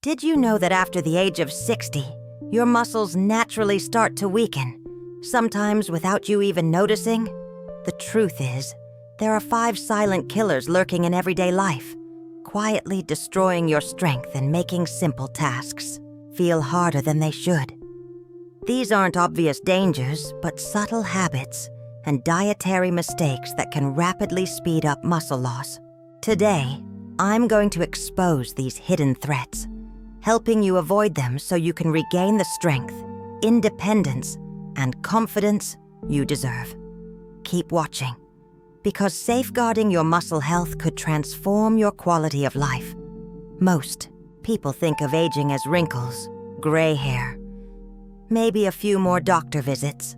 Did you know that after the age of 60, your muscles naturally start to weaken, sometimes without you even noticing? The truth is, there are 5 silent killers lurking in everyday life, quietly destroying your strength and making simple tasks feel harder than they should. These aren't obvious dangers, but subtle habits and dietary mistakes that can rapidly speed up muscle loss. Today, I'm going to expose these hidden threats, helping you avoid them so you can regain the strength, independence, and confidence you deserve. Keep watching, because safeguarding your muscle health could transform your quality of life. Most people think of aging as wrinkles, gray hair, maybe a few more doctor visits.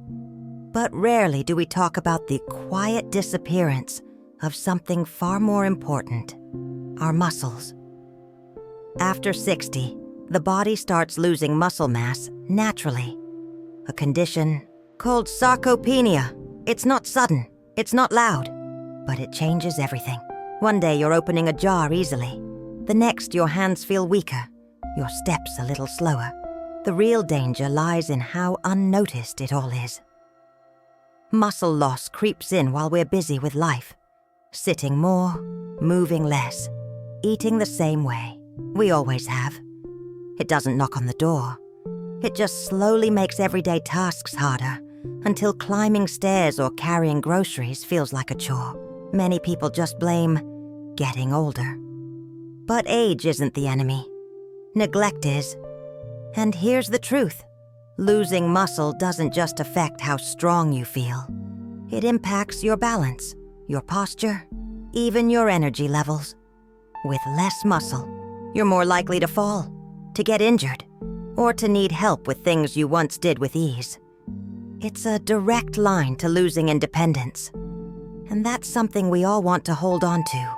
But rarely do we talk about the quiet disappearance of something far more important: our muscles. After 60, the body starts losing muscle mass naturally, a condition called sarcopenia. It's not sudden, it's not loud, but it changes everything. One day you're opening a jar easily. The next, your hands feel weaker, your steps a little slower. The real danger lies in how unnoticed it all is. Muscle loss creeps in while we're busy with life, sitting more, moving less, eating the same way. We always have. It doesn't knock on the door. It just slowly makes everyday tasks harder, until climbing stairs or carrying groceries feels like a chore. Many people just blame getting older. But age isn't the enemy. Neglect is. And here's the truth. Losing muscle doesn't just affect how strong you feel. It impacts your balance, your posture, even your energy levels. With less muscle, you're more likely to fall, to get injured, or to need help with things you once did with ease. It's a direct line to losing independence, and that's something we all want to hold on to.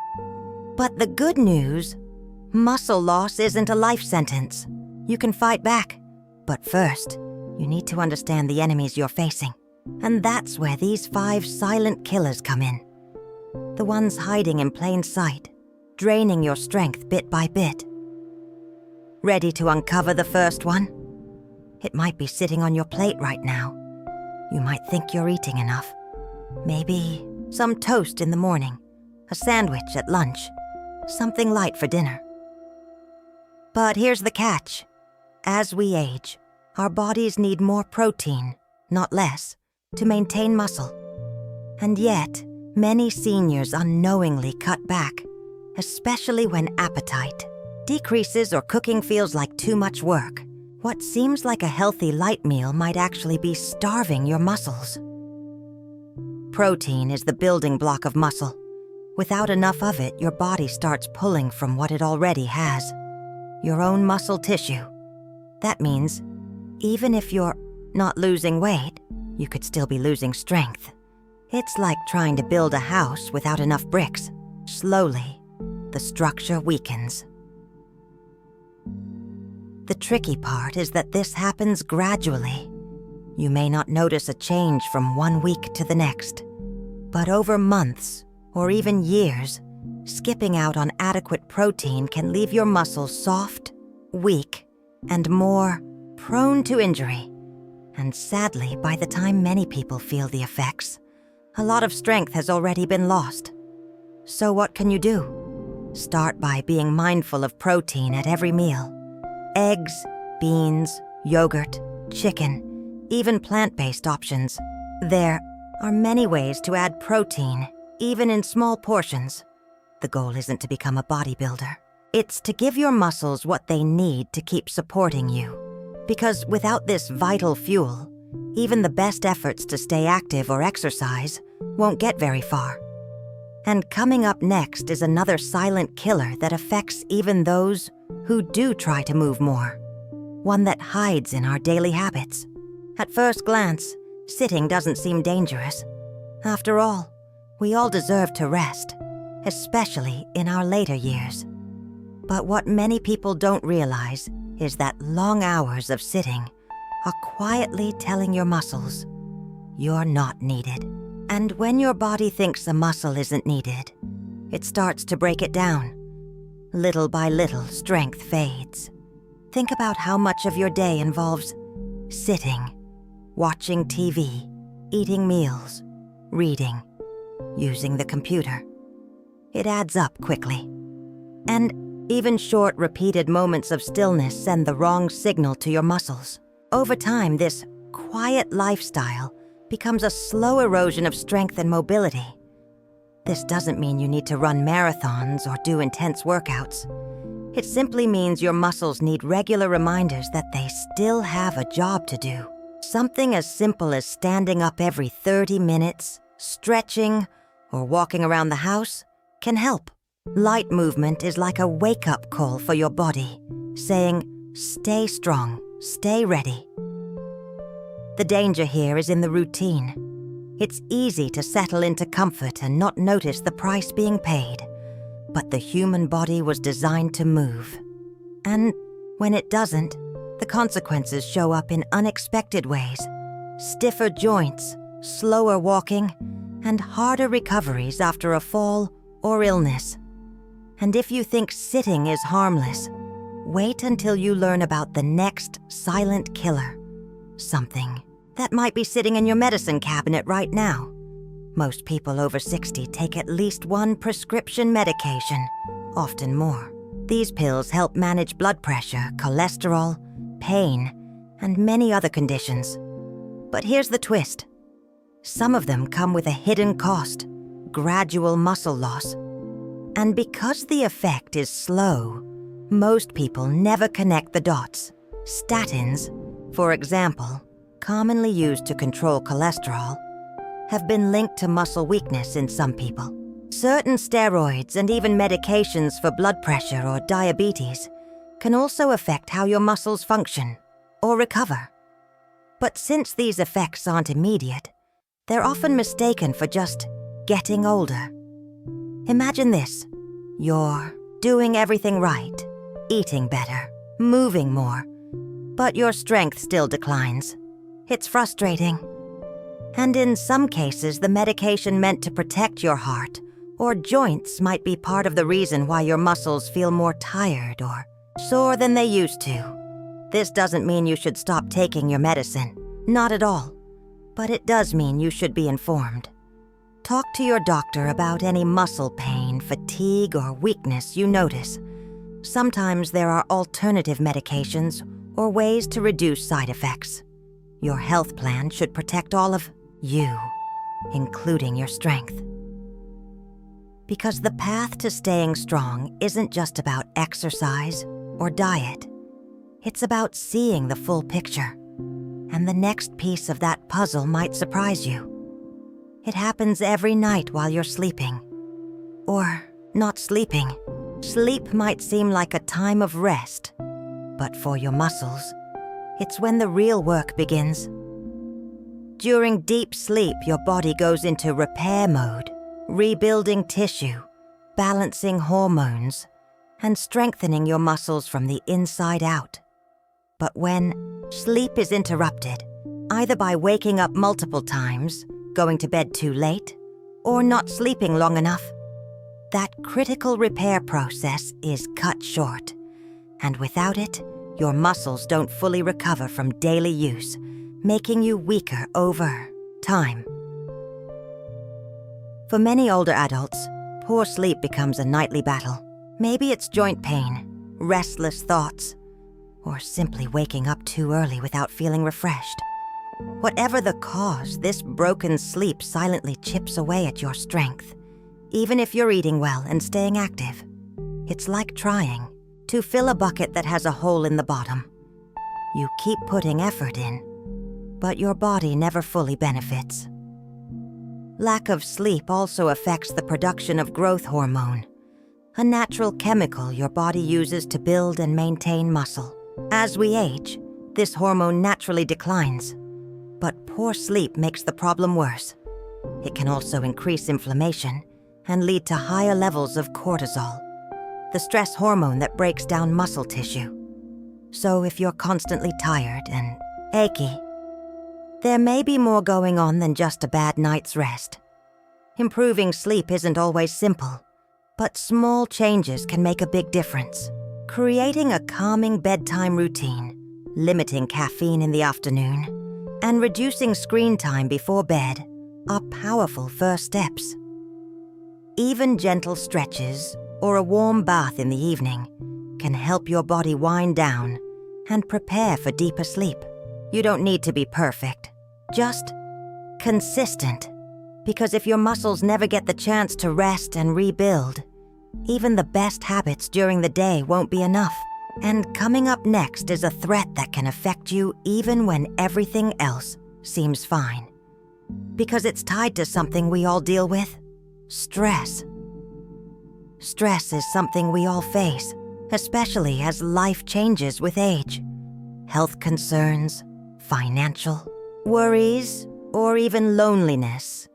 But the good news, muscle loss isn't a life sentence. You can fight back, but first, you need to understand the enemies you're facing. And that's where these 5 silent killers come in. The ones hiding in plain sight, draining your strength bit by bit. Ready to uncover the first one? It might be sitting on your plate right now. You might think you're eating enough. Maybe some toast in the morning, a sandwich at lunch, something light for dinner. But here's the catch. As we age, our bodies need more protein, not less, to maintain muscle. And yet, many seniors unknowingly cut back, especially when appetite decreases or cooking feels like too much work. What seems like a healthy light meal might actually be starving your muscles. Protein is the building block of muscle. Without enough of it, your body starts pulling from what it already has, your own muscle tissue. That means, even if you're not losing weight, you could still be losing strength. It's like trying to build a house without enough bricks. Slowly, the structure weakens. The tricky part is that this happens gradually. You may not notice a change from one week to the next, but over months or even years, skipping out on adequate protein can leave your muscles soft, weak, and more prone to injury. And sadly, by the time many people feel the effects, a lot of strength has already been lost. So what can you do? Start by being mindful of protein at every meal. Eggs, beans, yogurt, chicken, even plant-based options. There are many ways to add protein, even in small portions. The goal isn't to become a bodybuilder. It's to give your muscles what they need to keep supporting you. Because without this vital fuel, even the best efforts to stay active or exercise won't get very far. And coming up next is another silent killer that affects even those who do try to move more. One that hides in our daily habits. At first glance, sitting doesn't seem dangerous. After all, we all deserve to rest, especially in our later years. But what many people don't realize is that long hours of sitting are quietly telling your muscles, you're not needed. And when your body thinks a muscle isn't needed, it starts to break it down. Little by little, strength fades. Think about how much of your day involves sitting, watching TV, eating meals, reading, using the computer. It adds up quickly. And even short, repeated moments of stillness send the wrong signal to your muscles. Over time, this quiet lifestyle becomes a slow erosion of strength and mobility. This doesn't mean you need to run marathons or do intense workouts. It simply means your muscles need regular reminders that they still have a job to do. Something as simple as standing up every 30 minutes, stretching, or walking around the house can help. Light movement is like a wake-up call for your body, saying, stay strong, stay ready. The danger here is in the routine. It's easy to settle into comfort and not notice the price being paid. But the human body was designed to move. And when it doesn't, the consequences show up in unexpected ways. Stiffer joints, slower walking, and harder recoveries after a fall or illness. And if you think sitting is harmless, wait until you learn about the next silent killer. Something that might be sitting in your medicine cabinet right now. Most people over 60 take at least one prescription medication, often more. These pills help manage blood pressure, cholesterol, pain, and many other conditions. But here's the twist. Some of them come with a hidden cost, gradual muscle loss. And because the effect is slow, most people never connect the dots. Statins, for example, commonly used to control cholesterol, have been linked to muscle weakness in some people. Certain steroids and even medications for blood pressure or diabetes can also affect how your muscles function or recover. But since these effects aren't immediate, they're often mistaken for just getting older. Imagine this. You're doing everything right, eating better, moving more, but your strength still declines. It's frustrating. And in some cases, the medication meant to protect your heart or joints might be part of the reason why your muscles feel more tired or sore than they used to. This doesn't mean you should stop taking your medicine, not at all. But it does mean you should be informed. Talk to your doctor about any muscle pain, fatigue, or weakness you notice. Sometimes there are alternative medications or ways to reduce side effects. Your health plan should protect all of you, including your strength. Because the path to staying strong isn't just about exercise or diet. It's about seeing the full picture. And the next piece of that puzzle might surprise you. It happens every night while you're sleeping. Or not sleeping. Sleep might seem like a time of rest, but for your muscles, it's when the real work begins. During deep sleep, your body goes into repair mode, rebuilding tissue, balancing hormones, and strengthening your muscles from the inside out. But when sleep is interrupted, either by waking up multiple times, going to bed too late, or not sleeping long enough, that critical repair process is cut short. And without it, your muscles don't fully recover from daily use, making you weaker over time. For many older adults, poor sleep becomes a nightly battle. Maybe it's joint pain, restless thoughts, or simply waking up too early without feeling refreshed. Whatever the cause, this broken sleep silently chips away at your strength. Even if you're eating well and staying active, it's like trying to fill a bucket that has a hole in the bottom. You keep putting effort in, but your body never fully benefits. Lack of sleep also affects the production of growth hormone, a natural chemical your body uses to build and maintain muscle. As we age, this hormone naturally declines, but poor sleep makes the problem worse. It can also increase inflammation and lead to higher levels of cortisol, the stress hormone that breaks down muscle tissue. So if you're constantly tired and achy, there may be more going on than just a bad night's rest. Improving sleep isn't always simple, but small changes can make a big difference. Creating a calming bedtime routine, limiting caffeine in the afternoon, and reducing screen time before bed are powerful first steps. Even gentle stretches or a warm bath in the evening can help your body wind down and prepare for deeper sleep. You don't need to be perfect, just consistent, because if your muscles never get the chance to rest and rebuild, even the best habits during the day won't be enough. And coming up next is a threat that can affect you even when everything else seems fine. Because it's tied to something we all deal with: stress. Stress is something we all face, especially as life changes with age. Health concerns, financial worries, or even loneliness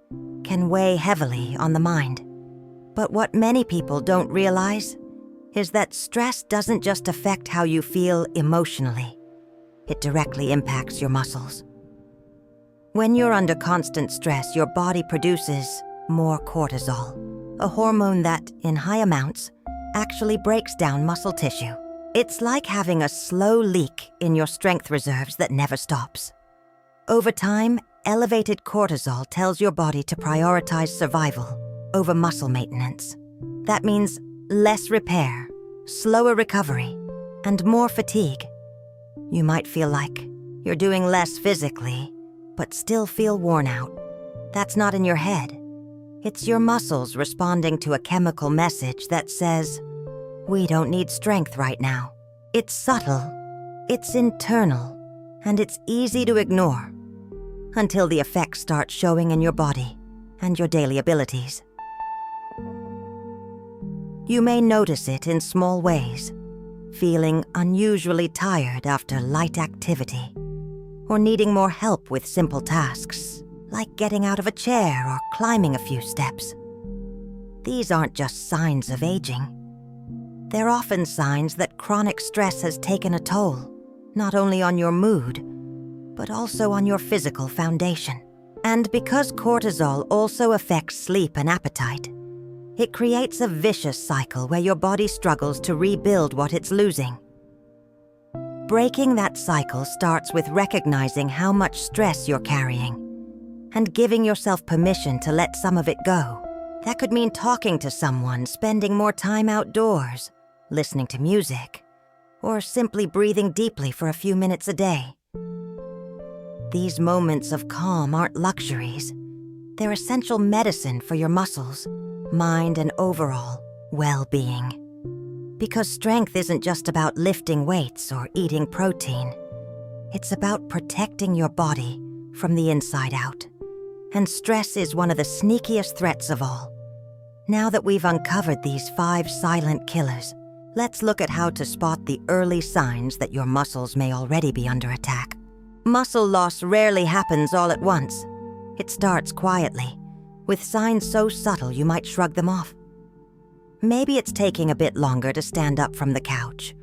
can weigh heavily on the mind. But what many people don't realize is that stress doesn't just affect how you feel emotionally. It directly impacts your muscles. When you're under constant stress, your body produces more cortisol, a hormone that, in high amounts, actually breaks down muscle tissue. It's like having a slow leak in your strength reserves that never stops. Over time, elevated cortisol tells your body to prioritize survival over muscle maintenance. That means less repair, slower recovery, and more fatigue. You might feel like you're doing less physically, but still feel worn out. That's not in your head. It's your muscles responding to a chemical message that says, "We don't need strength right now." It's subtle, it's internal, and it's easy to ignore until the effects start showing in your body and your daily abilities. You may notice it in small ways, feeling unusually tired after light activity, or needing more help with simple tasks, like getting out of a chair or climbing a few steps. These aren't just signs of aging. They're often signs that chronic stress has taken a toll, not only on your mood, but also on your physical foundation. And because cortisol also affects sleep and appetite, it creates a vicious cycle where your body struggles to rebuild what it's losing. Breaking that cycle starts with recognizing how much stress you're carrying and giving yourself permission to let some of it go. That could mean talking to someone, spending more time outdoors, listening to music, or simply breathing deeply for a few minutes a day. These moments of calm aren't luxuries. They're essential medicine for your muscles, mind, and overall well-being. Because strength isn't just about lifting weights or eating protein. It's about protecting your body from the inside out. And stress is one of the sneakiest threats of all. Now that we've uncovered these 5 silent killers, let's look at how to spot the early signs that your muscles may already be under attack. Muscle loss rarely happens all at once. It starts quietly, with signs so subtle you might shrug them off. Maybe it's taking a bit longer to stand up from the couch,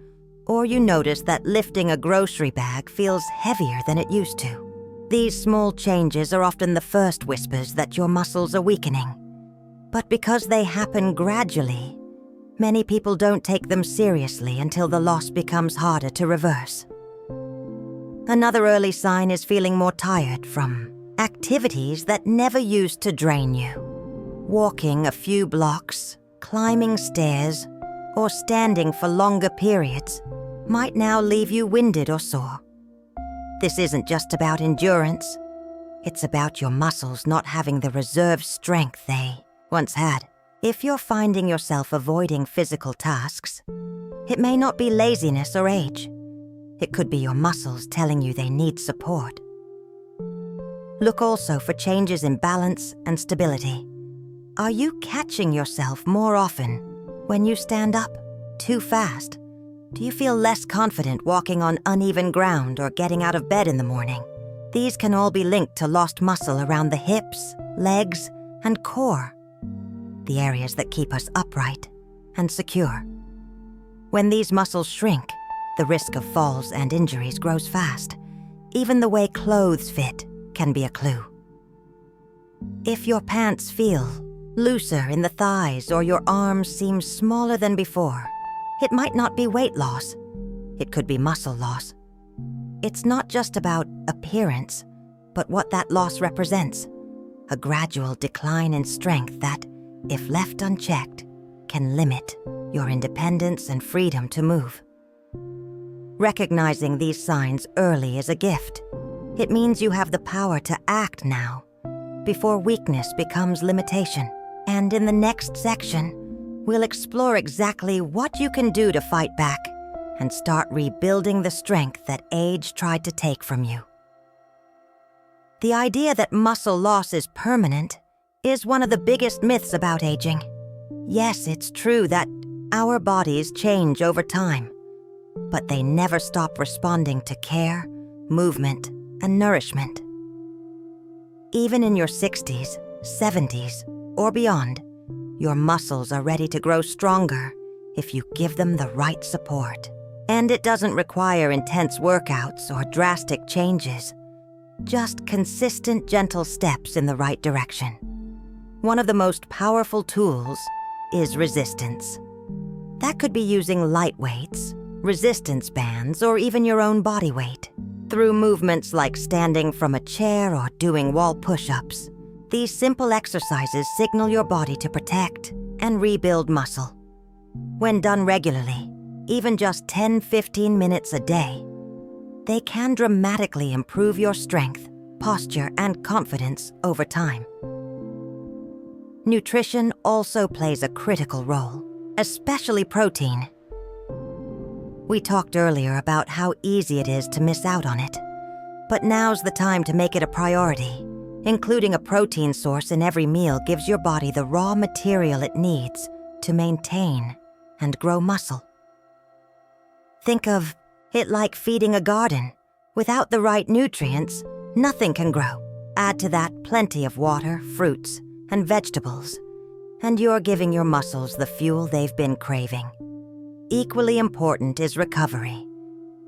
or you notice that lifting a grocery bag feels heavier than it used to. These small changes are often the first whispers that your muscles are weakening. But because they happen gradually, many people don't take them seriously until the loss becomes harder to reverse. Another early sign is feeling more tired from activities that never used to drain you. Walking a few blocks, climbing stairs, or standing for longer periods might now leave you winded or sore. This isn't just about endurance. It's about your muscles not having the reserve strength they once had. If you're finding yourself avoiding physical tasks, it may not be laziness or age. It could be your muscles telling you they need support. Look also for changes in balance and stability. Are you catching yourself more often when you stand up too fast? Do you feel less confident walking on uneven ground or getting out of bed in the morning? These can all be linked to lost muscle around the hips, legs, and core, the areas that keep us upright and secure. When these muscles shrink, the risk of falls and injuries grows fast. Even the way clothes fit can be a clue. If your pants feel looser in the thighs or your arms seem smaller than before, It might not be weight loss. It could be muscle loss. It's not just about appearance, but what that loss represents. A gradual decline in strength that, if left unchecked, can limit your independence and freedom to move. Recognizing these signs early is a gift. It means you have the power to act now, before weakness becomes limitation. And in the next section, we'll explore exactly what you can do to fight back and start rebuilding the strength that age tried to take from you. The idea that muscle loss is permanent is one of the biggest myths about aging. Yes, it's true that our bodies change over time, but they never stop responding to care, movement, and nourishment. Even in your 60s, 70s, or beyond, your muscles are ready to grow stronger if you give them the right support. And it doesn't require intense workouts or drastic changes, just consistent, gentle steps in the right direction. One of the most powerful tools is resistance. That could be using light weights, resistance bands, or even your own body weight. Through movements like standing from a chair or doing wall push-ups, these simple exercises signal your body to protect and rebuild muscle. When done regularly, even just 10-15 minutes a day, they can dramatically improve your strength, posture, and confidence over time. Nutrition also plays a critical role, especially protein. We talked earlier about how easy it is to miss out on it, but now's the time to make it a priority. Including a protein source in every meal gives your body the raw material it needs to maintain and grow muscle. Think of it like feeding a garden. Without the right nutrients, nothing can grow. Add to that plenty of water, fruits, and vegetables, and you're giving your muscles the fuel they've been craving. Equally important is recovery.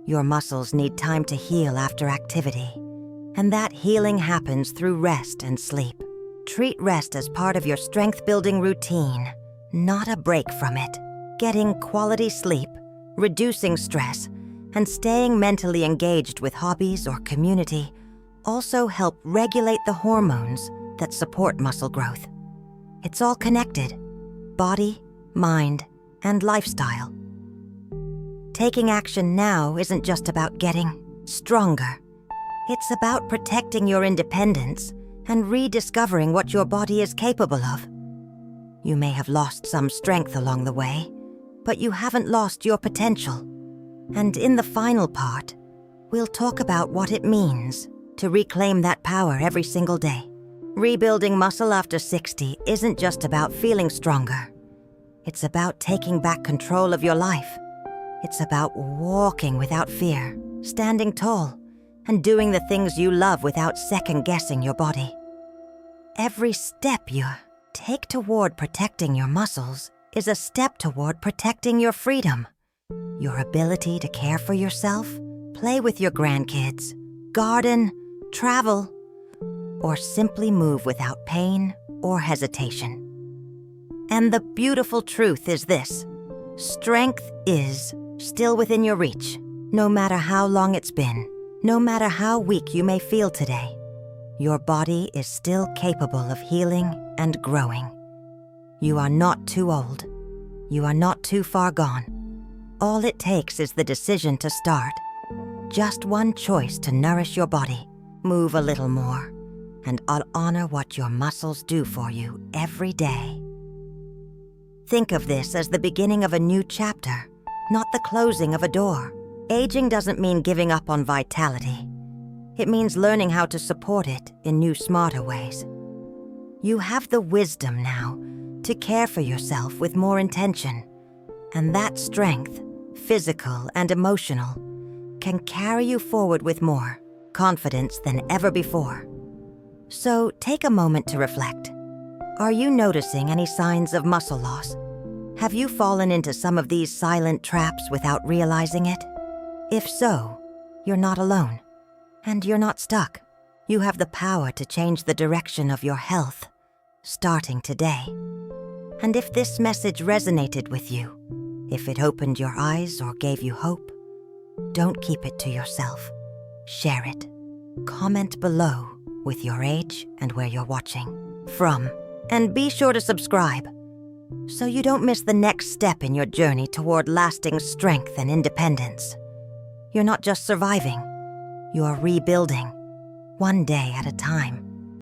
Your muscles need time to heal after activity, and that healing happens through rest and sleep. Treat rest as part of your strength-building routine, not a break from it. Getting quality sleep, reducing stress, and staying mentally engaged with hobbies or community also help regulate the hormones that support muscle growth. It's all connected: body, mind, and lifestyle. Taking action now isn't just about getting stronger. It's about protecting your independence and rediscovering what your body is capable of. You may have lost some strength along the way, but you haven't lost your potential. And in the final part, we'll talk about what it means to reclaim that power every single day. Rebuilding muscle after 60 isn't just about feeling stronger. It's about taking back control of your life. It's about walking without fear, standing tall, and doing the things you love without second-guessing your body. Every step you take toward protecting your muscles is a step toward protecting your freedom, your ability to care for yourself, play with your grandkids, garden, travel, or simply move without pain or hesitation. And the beautiful truth is this: strength is still within your reach, no matter how long it's been, no matter how weak you may feel today. Your body is still capable of healing and growing. You are not too old. You are not too far gone. All it takes is the decision to start. Just one choice to nourish your body, move a little more, and I'll honor what your muscles do for you every day. Think of this as the beginning of a new chapter, not the closing of a door. Aging doesn't mean giving up on vitality. It means learning how to support it in new, smarter ways. You have the wisdom now to care for yourself with more intention, and that strength, physical and emotional, can carry you forward with more confidence than ever before. So take a moment to reflect. Are you noticing any signs of muscle loss? Have you fallen into some of these silent traps without realizing it? If so, you're not alone, and you're not stuck. You have the power to change the direction of your health, starting today. And if this message resonated with you, If it opened your eyes or gave you hope, don't keep it to yourself. Share it. Comment below with your age and where you're watching from. And be sure to subscribe so you don't miss the next step in your journey toward lasting strength and independence. You're not just surviving, you're rebuilding, one day at a time.